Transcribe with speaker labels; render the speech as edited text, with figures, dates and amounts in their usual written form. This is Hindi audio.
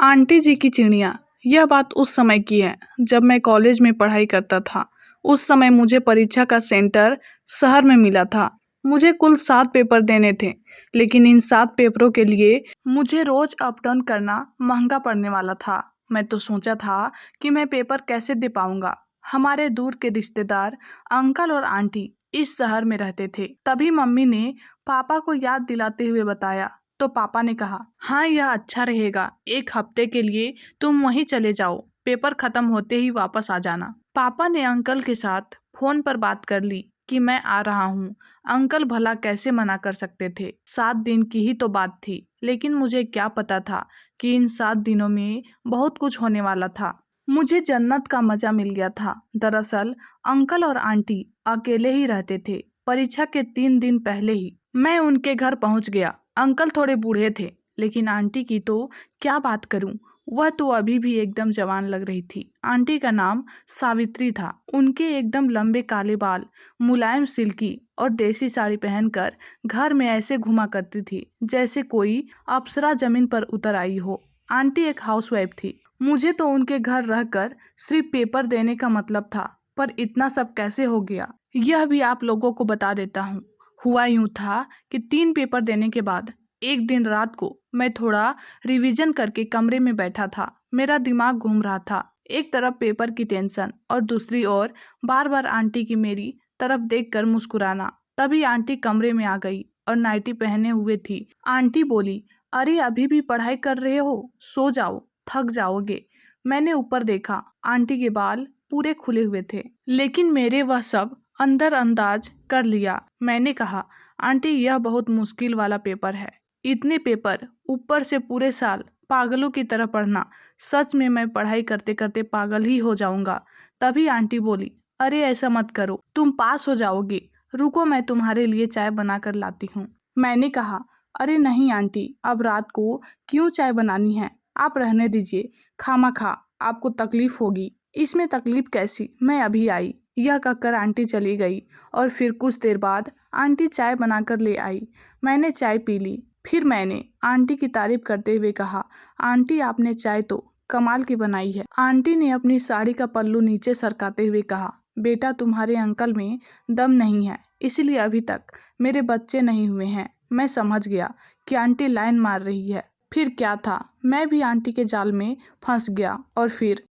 Speaker 1: आंटी जी की चिड़िया। यह बात उस समय की है जब मैं कॉलेज में पढ़ाई करता था। उस समय मुझे परीक्षा का सेंटर शहर में मिला था। मुझे कुल 7 पेपर देने थे, लेकिन इन 7 पेपरों के लिए मुझे रोज अप डाउन करना महंगा पड़ने वाला था। मैं तो सोचा था कि मैं पेपर कैसे दे पाऊंगा। हमारे दूर के रिश्तेदार अंकल और आंटी इस शहर में रहते थे। तभी मम्मी ने पापा को याद दिलाते हुए बताया, तो पापा ने कहा, हाँ यह अच्छा रहेगा, 1 हफ्ते के लिए तुम वहीं चले जाओ, पेपर खत्म होते ही वापस आ जाना। पापा ने अंकल के साथ फोन पर बात कर ली कि मैं आ रहा हूँ। अंकल भला कैसे मना कर सकते थे। 7 दिन की ही तो बात थी, लेकिन मुझे क्या पता था कि इन 7 दिनों में बहुत कुछ होने वाला था। मुझे जन्नत का मजा मिल गया था। दरअसल अंकल और आंटी अकेले ही रहते थे। परीक्षा के 3 दिन पहले ही मैं उनके घर पहुंच गया। अंकल थोड़े बूढ़े थे, लेकिन आंटी की तो क्या बात करूं, वह तो अभी भी एकदम जवान लग रही थी। आंटी का नाम सावित्री था। उनके एकदम लंबे काले बाल, मुलायम सिल्की और देसी साड़ी पहनकर घर में ऐसे घुमा करती थी जैसे कोई अप्सरा जमीन पर उतर आई हो। आंटी एक हाउसवाइफ थी। मुझे तो उनके घर रहकर सिर्फ पेपर देने का मतलब था, पर इतना सब कैसे हो गया यह भी आप लोगों को बता देता हूँ। हुआ यूं था कि 3 पेपर देने के बाद एक दिन रात को मैं थोड़ा रिवीजन करके कमरे में बैठा था। मेरा दिमाग घूम रहा था। एक तरफ पेपर की टेंशन और दूसरी ओर बार बार आंटी की मेरी तरफ देखकर मुस्कुराना। तभी आंटी कमरे में आ गई और नाइटी पहने हुए थी। आंटी बोली, अरे अभी भी पढ़ाई कर रहे हो, सो जाओ, थक जाओगे। मैंने ऊपर देखा, आंटी के बाल पूरे खुले हुए थे, लेकिन मेरे वह सब अंदर अंदाज कर लिया। मैंने कहा, आंटी यह बहुत मुश्किल वाला पेपर है। इतने पेपर, ऊपर से पूरे साल पागलों की तरह पढ़ना, सच में मैं पढ़ाई करते करते पागल ही हो जाऊंगा। तभी आंटी बोली, अरे ऐसा मत करो, तुम पास हो जाओगे। रुको मैं तुम्हारे लिए चाय बना कर लाती हूँ। मैंने कहा, अरे नहीं आंटी, अब रात को क्यों चाय बनानी है, आप रहने दीजिए, खामखा आपको तकलीफ होगी। इसमें तकलीफ कैसी, मैं अभी आई। यह कहकर आंटी चली गई और फिर कुछ देर बाद आंटी चाय बनाकर ले आई। मैंने चाय पी ली। फिर मैंने आंटी की तारीफ करते हुए कहा, आंटी आपने चाय तो कमाल की बनाई है। आंटी ने अपनी साड़ी का पल्लू नीचे सरकाते हुए कहा, बेटा तुम्हारे अंकल में दम नहीं है, इसलिए अभी तक मेरे बच्चे नहीं हुए हैं। मैं समझ गया कि आंटी लाइन मार रही है। फिर क्या था, मैं भी आंटी के जाल में फंस गया और फिर